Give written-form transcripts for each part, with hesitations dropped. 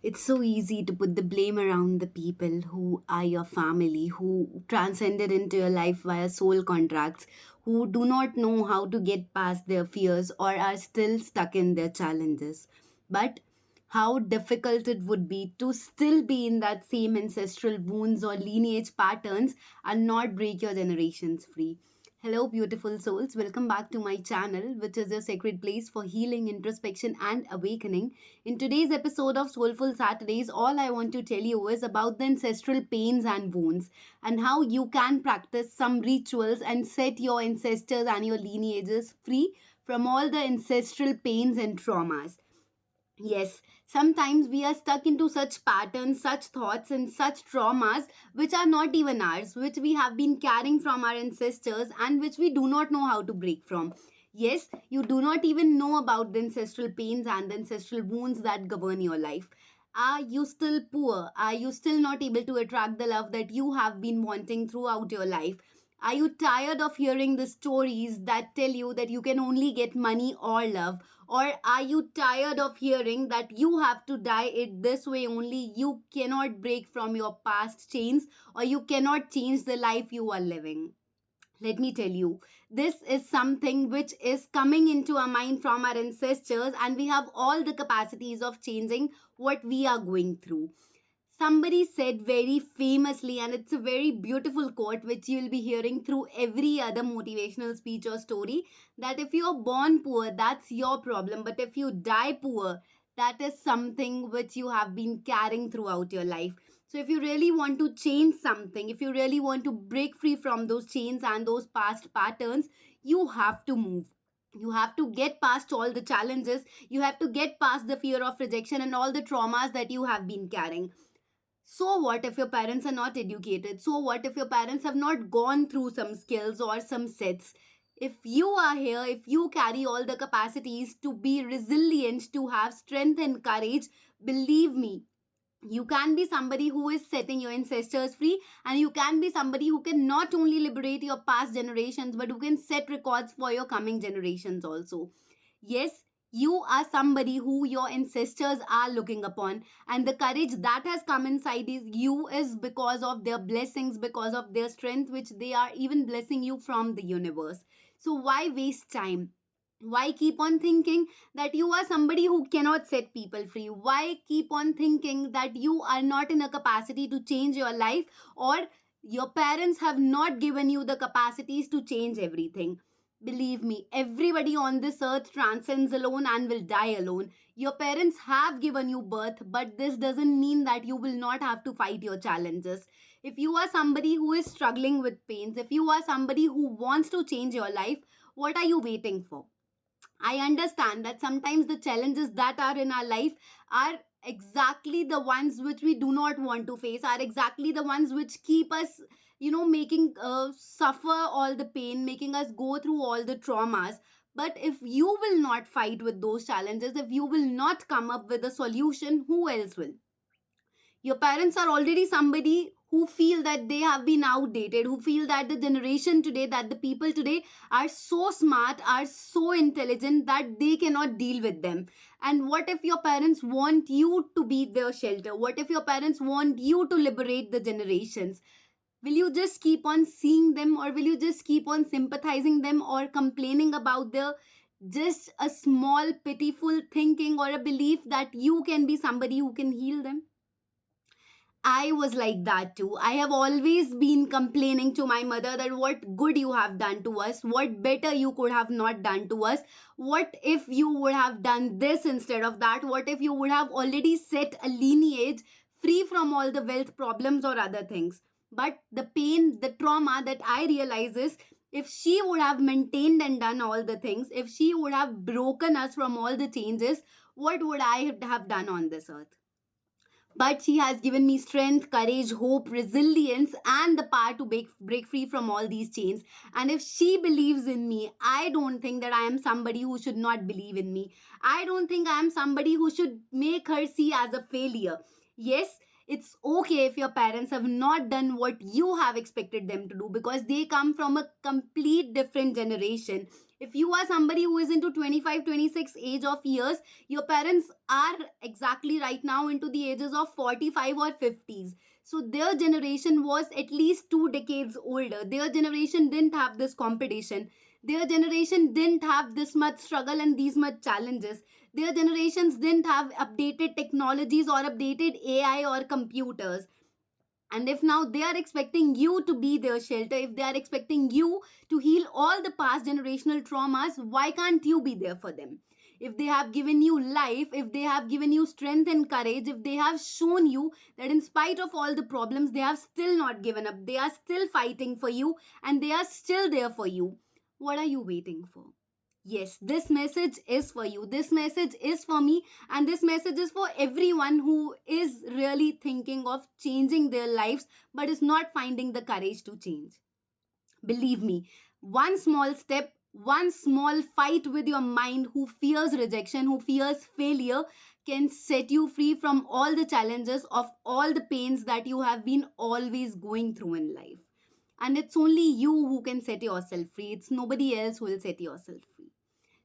It's so easy to put the blame around the people who are your family, who transcended into your life via soul contracts, who do not know how to get past their fears or are still stuck in their challenges. But how difficult it would be to still be in that same ancestral wounds or lineage patterns and not break your generations free. Hello, beautiful souls. Welcome back to my channel, which is a sacred place for healing, introspection, and awakening. In today's episode of Soulful Saturdays, all I want to tell you is about the ancestral pains and wounds and how you can practice some rituals and set your ancestors and your lineages free from all the ancestral pains and traumas. Yes, sometimes we are stuck into such patterns, such thoughts, and such traumas which are not even ours, which we have been carrying from our ancestors and which we do not know how to break from. Yes, you do not even know about the ancestral pains and the ancestral wounds that govern your life. Are you still poor? Are you still not able to attract the love that you have been wanting throughout your life? Are you tired of hearing the stories that tell you that you can only get money or love? Or are you tired of hearing that you have to die it this way only? You cannot break from your past chains or you cannot change the life you are living. Let me tell you, this is something which is coming into our mind from our ancestors, and we have all the capacities of changing what we are going through. Somebody said very famously, and it's a very beautiful quote which you'll be hearing through every other motivational speech or story, that if you're born poor, that's your problem. But if you die poor, that is something which you have been carrying throughout your life. So, if you really want to change something, if you really want to break free from those chains and those past patterns, you have to move. You have to get past all the challenges. You have to get past the fear of rejection and all the traumas that you have been carrying. So what if your parents are not educated? So what if your parents have not gone through some skills or some sets? If you are here, if you carry all the capacities to be resilient, to have strength and courage, believe me, you can be somebody who is setting your ancestors free, and you can be somebody who can not only liberate your past generations but who can set records for your coming generations also. Yes, you are somebody who your ancestors are looking upon, and the courage that has come inside is you is because of their blessings, because of their strength, which they are even blessing you from the universe. So why waste time? Why keep on thinking that you are somebody who cannot set people free? Why keep on thinking that you are not in a capacity to change your life, or your parents have not given you the capacities to change everything? Believe me, everybody on this earth transcends alone and will die alone. Your parents have given you birth, but this doesn't mean that you will not have to fight your challenges. If you are somebody who is struggling with pains, if you are somebody who wants to change your life, what are you waiting for? I understand that sometimes the challenges that are in our life are exactly the ones which we do not want to face, are exactly the ones which keep us, making suffer all the pain, making us go through all the traumas. But if you will not fight with those challenges, if you will not come up with a solution, who else will? Your parents are already somebody who feel that they have been outdated, who feel that the generation today, that the people today are so smart, are so intelligent that they cannot deal with them. And what if your parents want you to be their shelter? What if your parents want you to liberate the generations? Will you just keep on seeing them, or will you just keep on sympathizing them or complaining about their just a small pitiful thinking or a belief that you can be somebody who can heal them? I was like that too. I have always been complaining to my mother that what good you have done to us, what better you could have not done to us. What if you would have done this instead of that? What if you would have already set a lineage free from all the wealth problems or other things? But the pain, the trauma that I realize is, if she would have maintained and done all the things, if she would have broken us from all the changes, what would I have done on this earth? But she has given me strength, courage, hope, resilience, and the power to break free from all these chains. And if she believes in me, I don't think that I am somebody who should not believe in me. I don't think I am somebody who should make her see as a failure. Yes, it's okay if your parents have not done what you have expected them to do, because they come from a complete different generation. If you are somebody who is into 25, 26 age of years, your parents are exactly right now into the ages of 45 or 50s. So their generation was at least 2 decades older. Their generation didn't have this competition. Their generation didn't have this much struggle and these much challenges. Their generations didn't have updated technologies or updated AI or computers. And if now they are expecting you to be their shelter, if they are expecting you to heal all the past generational traumas, why can't you be there for them? If they have given you life, if they have given you strength and courage, if they have shown you that in spite of all the problems, they have still not given up, they are still fighting for you, and they are still there for you, what are you waiting for? Yes, this message is for you. This message is for me. And this message is for everyone who is really thinking of changing their lives but is not finding the courage to change. Believe me, one small step, one small fight with your mind who fears rejection, who fears failure, can set you free from all the challenges of all the pains that you have been always going through in life. And it's only you who can set yourself free. It's nobody else who will set yourself free.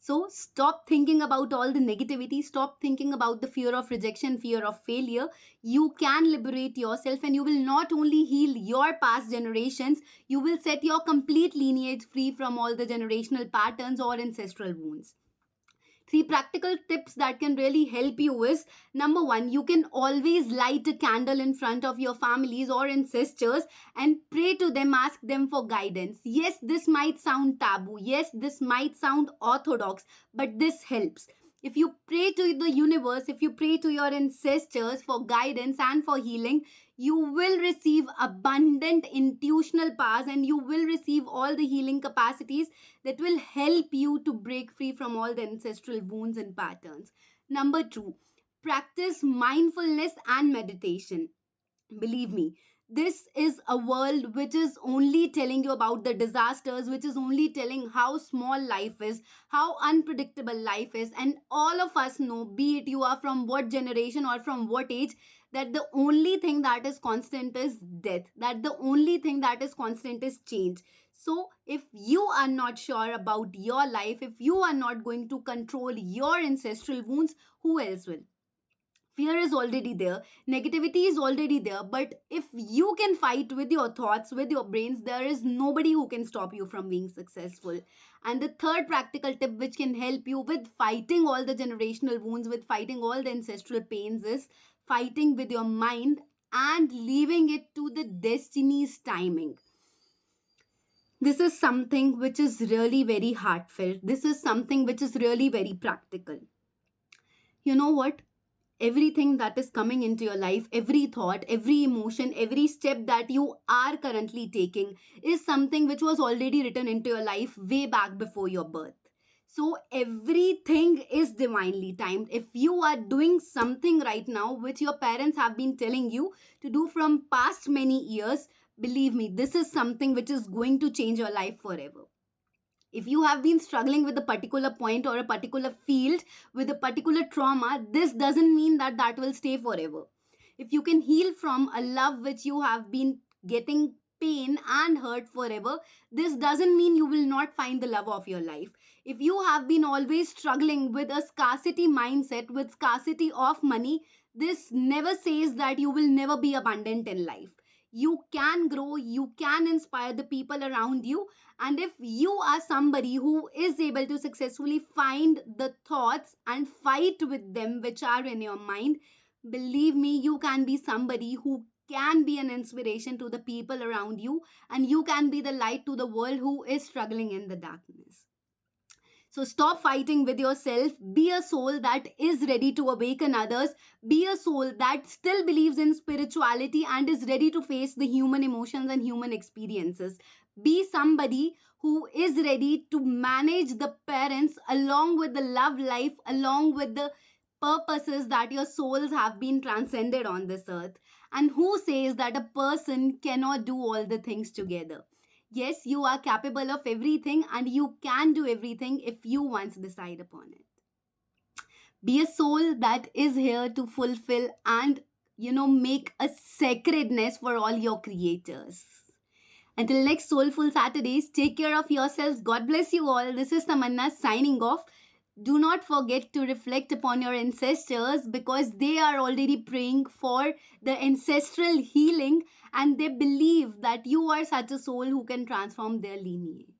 So stop thinking about all the negativity. Stop thinking about the fear of rejection, fear of failure. You can liberate yourself, and you will not only heal your past generations, you will set your complete lineage free from all the generational patterns or ancestral wounds. Three practical tips that can really help you is: number one, you can always light a candle in front of your families or ancestors and pray to them, ask them for guidance. Yes, this might sound taboo. Yes, this might sound orthodox, but this helps. If you pray to the universe, if you pray to your ancestors for guidance and for healing, you will receive abundant intuitional powers, and you will receive all the healing capacities that will help you to break free from all the ancestral wounds and patterns. Number two, practice mindfulness and meditation. Believe me, this is a world which is only telling you about the disasters, which is only telling how small life is, how unpredictable life is. And all of us know, be it you are from what generation or from what age, that the only thing that is constant is death, that the only thing that is constant is change. So, if you are not sure about your life, if you are not going to control your ancestral wounds, who else will? Fear is already there, negativity is already there, but if you can fight with your thoughts, with your brains, there is nobody who can stop you from being successful. And the third practical tip which can help you with fighting all the generational wounds, with fighting all the ancestral pains, is fighting with your mind and leaving it to the destiny's timing. This is something which is really very heartfelt. This is something which is really very practical. You know what? Everything that is coming into your life, every thought, every emotion, every step that you are currently taking is something which was already written into your life way back before your birth. So everything is divinely timed. If you are doing something right now which your parents have been telling you to do from past many years, believe me, this is something which is going to change your life forever. If you have been struggling with a particular point or a particular field with a particular trauma, this doesn't mean that that will stay forever. If you can heal from a love which you have been getting pain and hurt forever, this doesn't mean you will not find the love of your life. If you have been always struggling with a scarcity mindset, with scarcity of money, this never says that you will never be abundant in life. You can grow, you can inspire the people around you. And if you are somebody who is able to successfully find the thoughts and fight with them which are in your mind, believe me, you can be somebody who can be an inspiration to the people around you, and you can be the light to the world who is struggling in the darkness. So stop fighting with yourself. Be a soul that is ready to awaken others. Be a soul that still believes in spirituality and is ready to face the human emotions and human experiences. Be somebody who is ready to manage the parents along with the love life, along with the purposes that your souls have been transcended on this earth. And who says that a person cannot do all the things together? Yes, you are capable of everything, and you can do everything if you once decide upon it. Be a soul that is here to fulfill and, make a sacredness for all your creators. Until next Soulful Saturdays, take care of yourselves. God bless you all. This is Tamanna signing off. Do not forget to reflect upon your ancestors, because they are already praying for the ancestral healing, and they believe that you are such a soul who can transform their lineage.